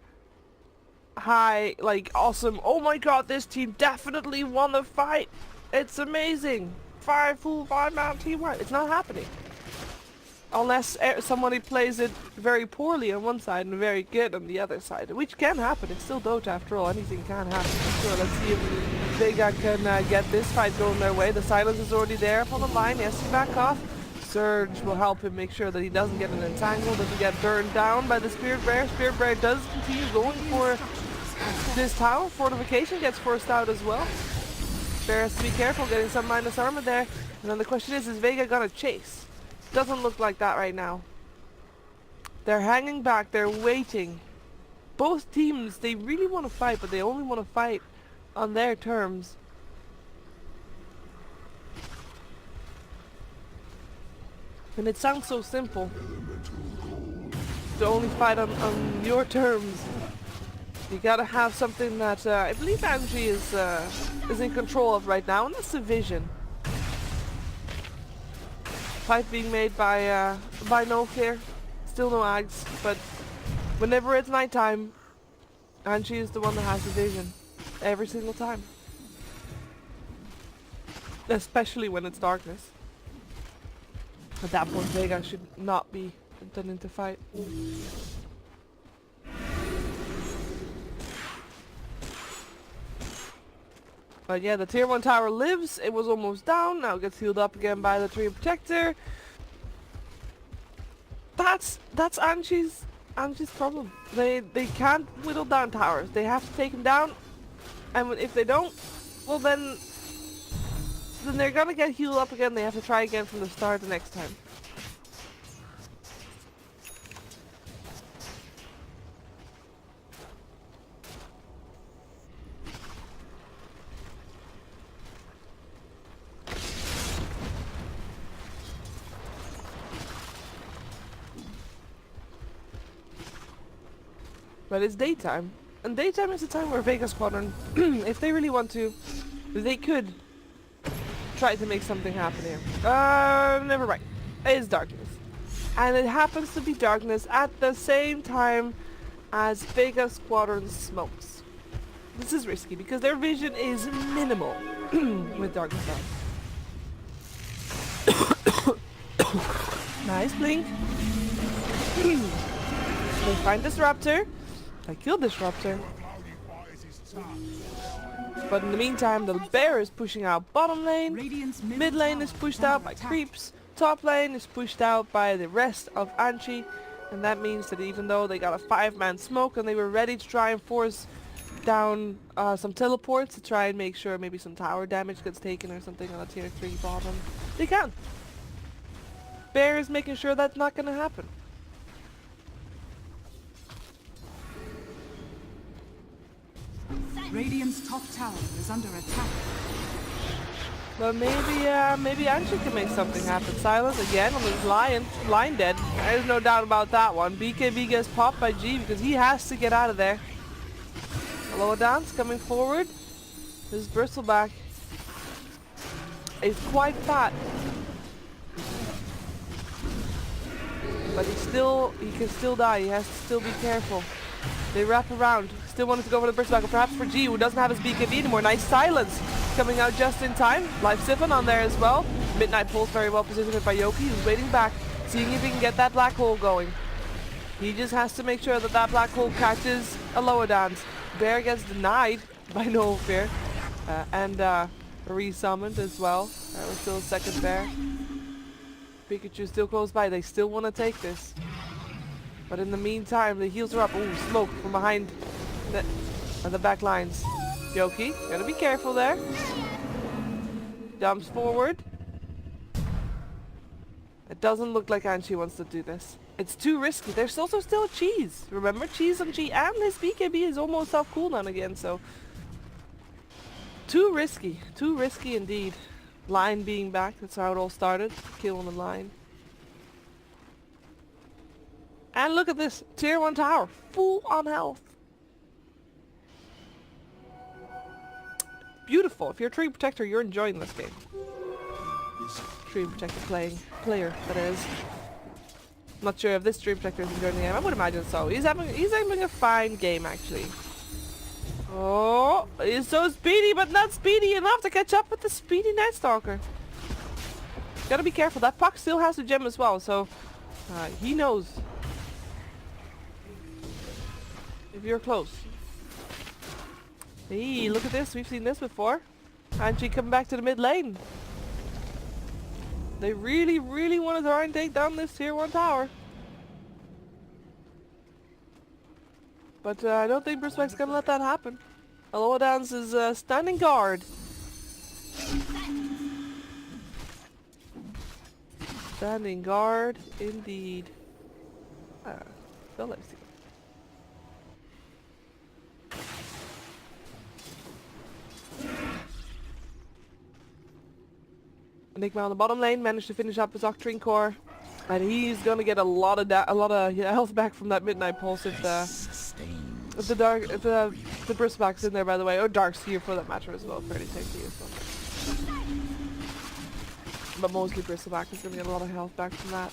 high, like awesome, oh my god, this team definitely won the fight, it's amazing, full 5-man team wipe. It's not happening. Unless somebody plays it very poorly on one side and very good on the other side, which can happen. It's still Dota after all, anything can happen. So let's see if Vega can get this fight going their way. The silence is already there up on the line. He has to back off. Surge will help him make sure that he doesn't get an entangle, doesn't get burned down by the Spirit Bear. Spirit Bear does continue going for this tower. Fortification gets forced out as well. Bear has to be careful getting some minus armor there. And then the question is Vega gonna chase? Doesn't look like that right now. They're hanging back, they're waiting. Both teams, they really want to fight, but they only want to fight on their terms. And it sounds so simple to only fight on your terms. You gotta have something that I believe Anji is in control of right now, and that's the vision. Fight being made by no clear, still no ags, but whenever it's nighttime, Anji is the one that has the vision every single time. Especially when it's darkness. At that point, Vega should not be intending to fight. But yeah, the tier 1 tower lives. It was almost down. Now it gets healed up again by the Tree Protector. That's Anji's problem. They can't whittle down towers. They have to take them down. And if they don't, well then they're gonna get healed up again. They have to try again from the start the next time. But it's daytime. And daytime is the time where Vega Squadron, if they really want to, they could try to make something happen here. Never mind. It's darkness. And it happens to be darkness at the same time as Vega Squadron smokes. This is risky because their vision is minimal with darkness on. Nice blink. They find Disruptor. I killed Disruptor. But in the meantime, the bear is pushing out bottom lane. Mid lane is pushed out by creeps. Top lane is pushed out by the rest of Anji. And that means that even though they got a 5-man smoke and they were ready to try and force down some teleports to try and make sure maybe some tower damage gets taken or something on a tier 3 bottom, they can't. Bear is making sure that's not going to happen. Radiant's top tower is under attack. But maybe Anji can make something happen. Silence again on this line dead. There's no doubt about that one. BKB gets popped by G because he has to get out of there. Lower dance coming forward. His bristleback is quite fat. But he can still die. He has to still be careful. They wrap around. Still wanted to go for the bristleback, or perhaps for G, who doesn't have his BKB anymore. Nice silence coming out just in time. Life Siphon on there as well. Midnight Pulse very well positioned by Yoki, who's waiting back, seeing if he can get that black hole going. He just has to make sure that that black hole catches a lower dance. Bear gets denied by No Fear. And re-summoned as well. That was still a second bear. Pikachu still close by. They still want to take this. But in the meantime, the heals are up. Ooh, smoke from behind the back lines. Yoki, gotta be careful there. Jumps forward. It doesn't look like Anji wants to do this. It's too risky. There's also still Cheese. Remember, Cheese on G and his BKB is almost off cooldown again, so... Too risky indeed. Line being back, that's how it all started. Kill on the line. And look at this, tier 1 tower, full on health. Beautiful. If you're a Tree Protector, you're enjoying this game. Tree Protector player, that is. Not sure if this Tree Protector is enjoying the game. I would imagine so. He's having a fine game actually. Oh, he's so speedy, but not speedy enough to catch up with the speedy Night Stalker. Gotta be careful. That Puck still has a gem as well, so he knows if you're close. Hey, look at this. We've seen this before. Anji coming back to the mid lane. They really want to try and take down this tier 1 tower. But I don't think Bristback's gonna let that happen. Aloha Dance is standing guard. Standing guard, indeed. Well, let's see. Enigma on the bottom lane managed to finish up his Octarine core, and he's gonna get a lot of health back from that Midnight Pulse if the Bristback's in there, by the way, or Dark's here for that matter as well, fairly safely as well. But mostly Bristleback is gonna get a lot of health back from that.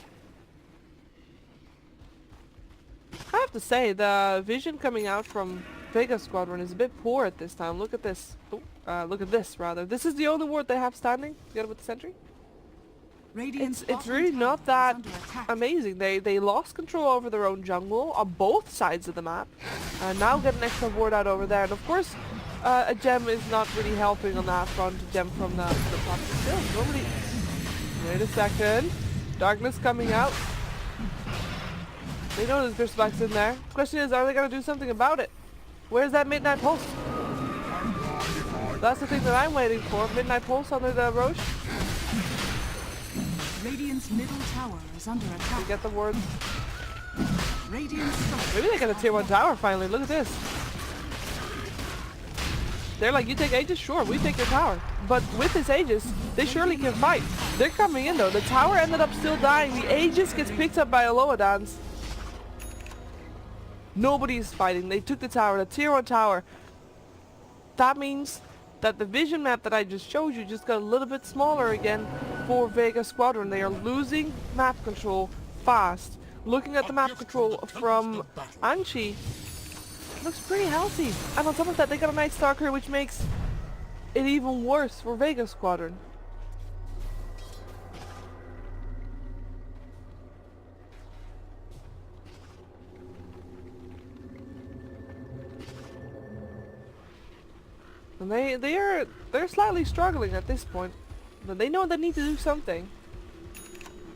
I have to say, the vision coming out from Vega Squadron is a bit poor at this time. Look at this. Oh, look at this rather. This is the only ward they have standing. Together with the sentry. It's really not that amazing. They lost control over their own jungle on both sides of the map. Now get an extra ward out over there. And of course, a gem is not really helping on that front. A gem from the top still. Nobody. Wait a second. Darkness coming out. They know there's Bristback's in there. Question is, are they gonna do something about it? Where's that Midnight Pulse? That's the thing that I'm waiting for. Midnight Pulse under the Roche. Radiant's middle tower is under attack. You get the word. Radiant's Maybe they get a tier 1 tower finally. Look at this. They're like, you take Aegis? Sure, we take your tower. But with this Aegis, they surely can fight. They're coming in though. The tower ended up still dying. The Aegis gets picked up by Aloha Dance. Nobody's fighting. They took the tower, the tier 1 tower. That means that the vision map that I just showed you just got a little bit smaller again for Vega Squadron. They are losing map control fast. Looking at the map control from Anji, looks pretty healthy. And on top of that, they got a Night Stalker, which makes it even worse for Vega Squadron. And they're slightly struggling at this point, but they know they need to do something.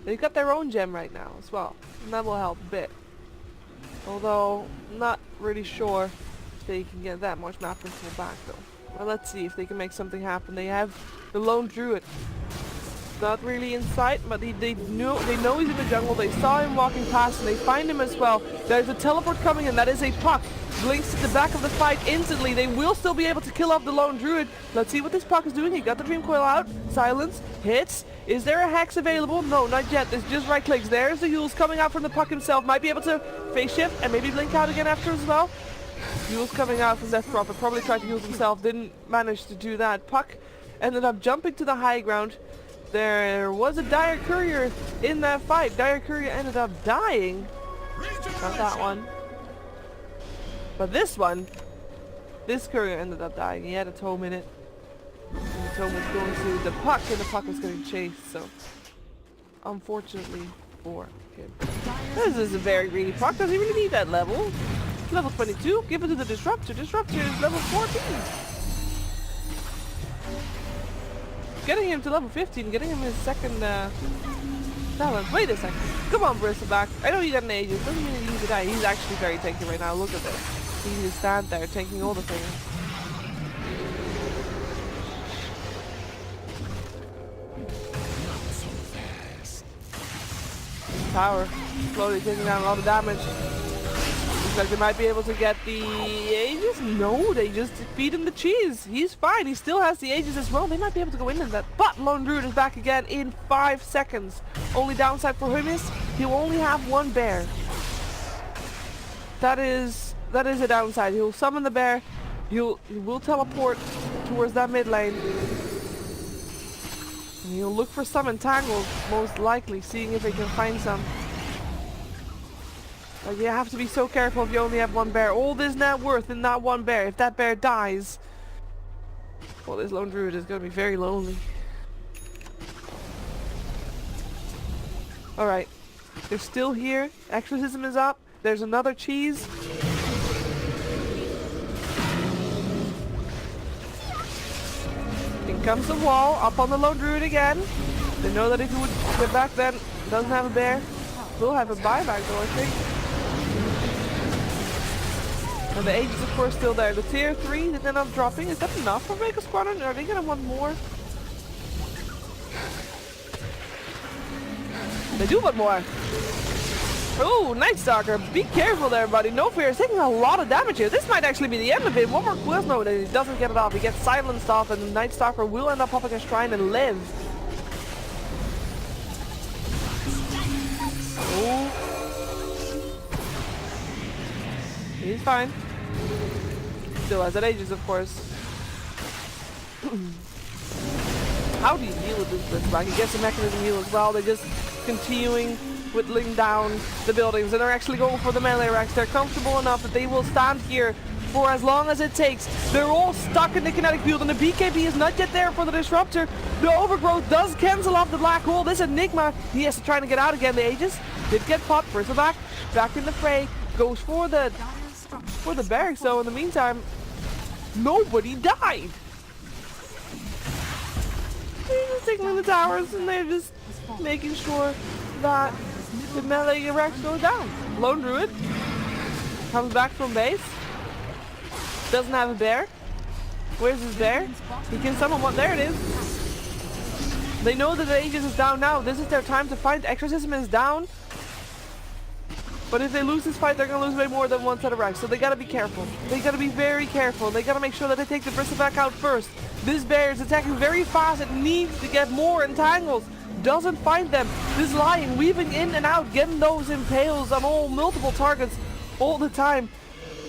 They've got their own gem right now as well, and that will help a bit. Although, not really sure if they can get that much map control back though. Well, let's see if they can make something happen. They have the lone druid. Not really in sight, but they know he's in the jungle. They saw him walking past and they find him as well. There's a teleport coming and that is a puck. Blinks at the back of the fight instantly. They will still be able to kill off the lone druid. Let's see what this puck is doing. He got the dream coil out. Silence. Hits. Is there a hex available? No, not yet. There's just right clicks. There's the Yules coming out from the puck himself. Might be able to phase shift and maybe blink out again after as well. Yules coming out from Death Prophet. Probably tried to use himself. Didn't manage to do that. Puck ended up jumping to the high ground. There was a Dire Courier in that fight. Dire Courier ended up dying. Not that one. But this one, this Courier ended up dying. He had a tome in it. And the tome was going to the puck and the puck was getting chased. So, unfortunately for him. This is a very greedy puck. Does he really need that level? Level 22. Give it to the Disruptor. Disruptor is level 14. Getting him to level 15, getting him his second talent. Wait a second. Come on, Bristleback. I know you got an Aegis. Doesn't mean he needs to die. He's actually very tanky right now. Look at this. He just stand there tanking all the things. Tower. Slowly taking down a lot of damage. Looks like they might be able to get the Aegis. No, they just feed him the cheese. He's fine. He still has the Aegis as well. They might be able to go in that. But Lone Druid is back again in 5 seconds. Only downside for him is he'll only have one bear. That is a downside. He'll summon the bear. He will teleport towards that mid lane. And he'll look for some entangles, most likely, seeing if he can find some. Like, you have to be so careful if you only have one bear. All this net worth in that one bear. If that bear dies, well, this Lone Druid is going to be very lonely. Alright. They're still here. Exorcism is up. There's another cheese. In comes the wall. Up on the Lone Druid again. They know that if he would get back then, doesn't have a bear. Will have a buyback though, I think. And the Aegis, of course, still there. The tier 3 that they're not dropping. Is that enough for Vega Squadron? Are they going to want more? They do want more. Oh, Night Stalker. Be careful there, buddy. No fear. He's taking a lot of damage here. This might actually be the end of it. One more quiz mode and he doesn't get it off. He gets silenced off and Night Stalker will end up popping a shrine and live. Oh. He's fine. Still has that Aegis, of course. How do you deal with this? Like, he gets a mechanism heal as well. They're just continuing whittling down the buildings, and they're actually going for the melee racks. They're comfortable enough that they will stand here for as long as it takes. They're all stuck in the kinetic field, and the BKB is not yet there for the Disruptor. The Overgrowth does cancel off the black hole. This Enigma, he has to try to get out again. The Aegis did get popped. Bristleback back in the fray. Goes for the barracks, so in the meantime, nobody died. They're just taking the towers, and they're just making sure that the melee racks go down. Lone Druid comes back from base. Doesn't have a bear. Where's his bear? He can summon one. There it is. They know that the Aegis is down now. This is their time to fight. Exorcism is down. But if they lose this fight, they're going to lose way more than one set of racks. So they got to be careful. They got to be very careful. They got to make sure that they take the Bristleback out first. This bear is attacking very fast. It needs to get more entangles. Doesn't find them. This lion weaving in and out, getting those impales on all multiple targets all the time.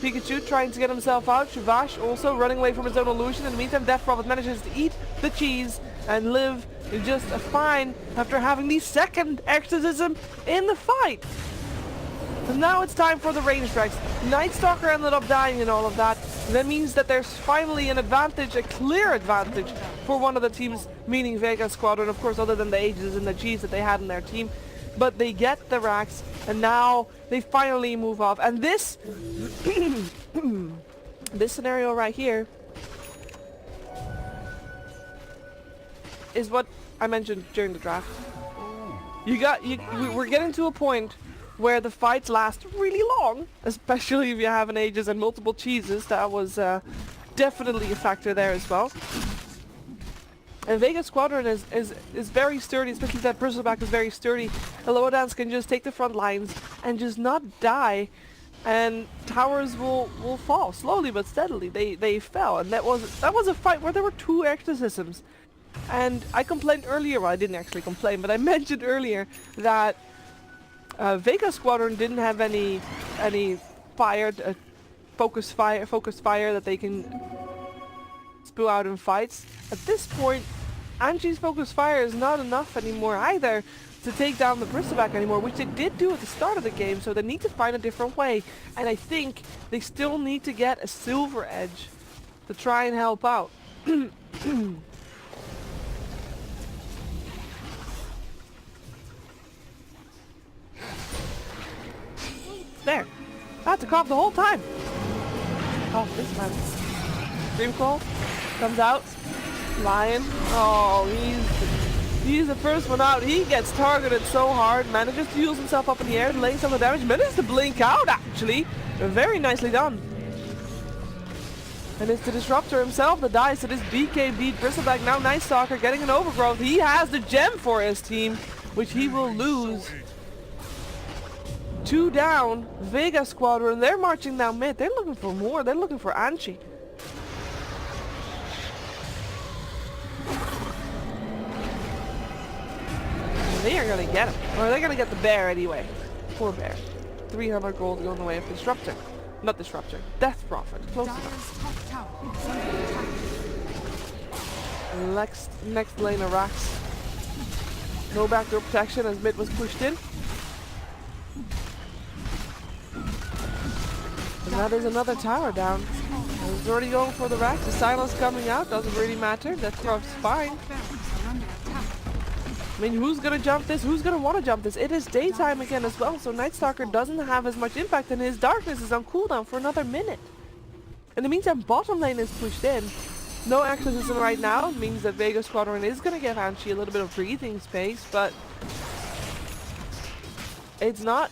Pikachu trying to get himself out. Shuvash also running away from his own illusion. In the meantime, Death Prophet manages to eat the cheese and live just fine after having the second exorcism in the fight. And now it's time for the range strikes. Night Stalker ended up dying in all of that. That means that there's finally an advantage, a clear advantage for one of the teams, meaning Vega Squadron, of course, other than the Aegis and the cheese that they had in their team. But they get the racks, and now they finally move off. And this, this scenario right here is what I mentioned during the draft. We're getting to a point where the fights last really long, especially if you have an Aegis and multiple cheeses. That was definitely a factor there as well. And Vega Squadron is very sturdy, especially that Bristleback is very sturdy. Elodans can just take the front lines and just not die, and towers will fall slowly but steadily. They fell, and that was a fight where there were 2 exorcisms. And I complained earlier, well I didn't actually complain, but I mentioned earlier that Vega Squadron didn't have any fire, focused fire that they can spew out in fights. At this point, Anji's focus fire is not enough anymore either to take down the Bristleback anymore, which they did do at the start of the game, so they need to find a different way. And I think they still need to get a silver edge to try and help out. There. I had to cough the whole time. Cough this man. Dream Call comes out. Lion. Oh, he's the first one out. He gets targeted so hard. Manages to use himself up in the air, laying some of the damage. Manages to blink out, actually. Very nicely done. And it's the Disruptor himself that dies to this BKB Bristleback. Now Night Stalker getting an overgrowth. He has the gem for his team, which he will lose. 2 down. Vega Squadron, they're marching down mid. They're looking for more. They're looking for Anji. They are gonna get him. Or they're gonna get the bear anyway. Poor bear. 300 gold going the way of Disruptor. Not Disruptor. Death Prophet. Close enough. Next lane of racks. No backdoor protection as mid was pushed in. And that is another tower down. I was already going for the racks. The silence coming out doesn't really matter. Death Prophet's fine. I mean, who's gonna jump this? Who's gonna want to jump this? It is daytime again as well, so Night Stalker doesn't have as much impact, and his darkness is on cooldown for another minute. In the meantime, bottom lane is pushed in. No exorcism right now. It means that Vega Squadron is gonna give Anji a little bit of breathing space, but it's not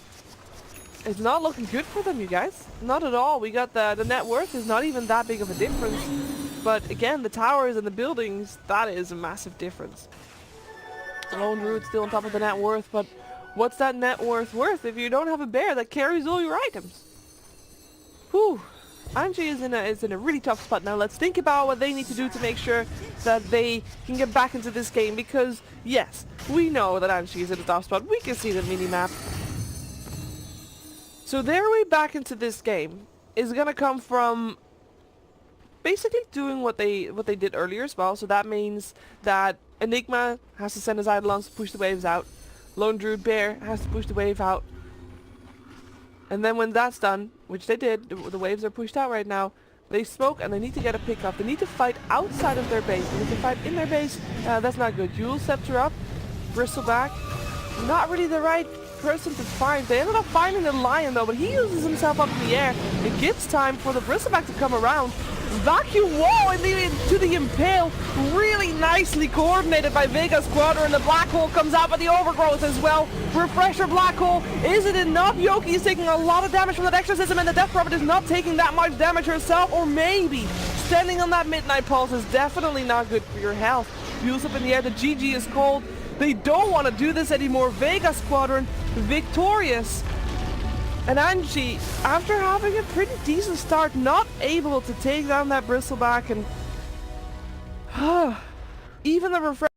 looking good for them, you guys. Not at all. We got the net worth is not even that big of a difference, but again, the towers and the buildings, that is a massive difference. Lone Root's still on top of the net worth, but what's that net worth if you don't have a bear that carries all your items? Whew. Anji is in a really tough spot now. Let's think about what they need to do to make sure that they can get back into this game, because yes, we know that Anji is in a tough spot. We can see the mini-map. So their way back into this game is gonna come from basically doing what they did earlier as well. So that means that Enigma has to send his Eidolons to push the waves out. Lone Druid Bear has to push the wave out. And then when that's done, which they did, the waves are pushed out right now, they smoke and they need to get a pickup. They need to fight outside of their base. They need to fight in their base. That's not good. Jewel Scepter up. Bristleback. Not really the right person to find. They ended up finding the Lion though, but he uses himself up in the air. It gives time for the Bristleback to come around. Vacuum wall into the Impale. Really nicely coordinated by Vega Squadron. The Black Hole comes out with the overgrowth as well. Refresher Black Hole. Is it enough? Yoki is taking a lot of damage from that exorcism, and the Death Prophet is not taking that much damage herself. Or maybe standing on that Midnight Pulse is definitely not good for your health. Views up in the air. The GG is cold. They don't want to do this anymore. Vega Squadron victorious. And Anji, after having a pretty decent start, not able to take down that Bristleback, and even the refresh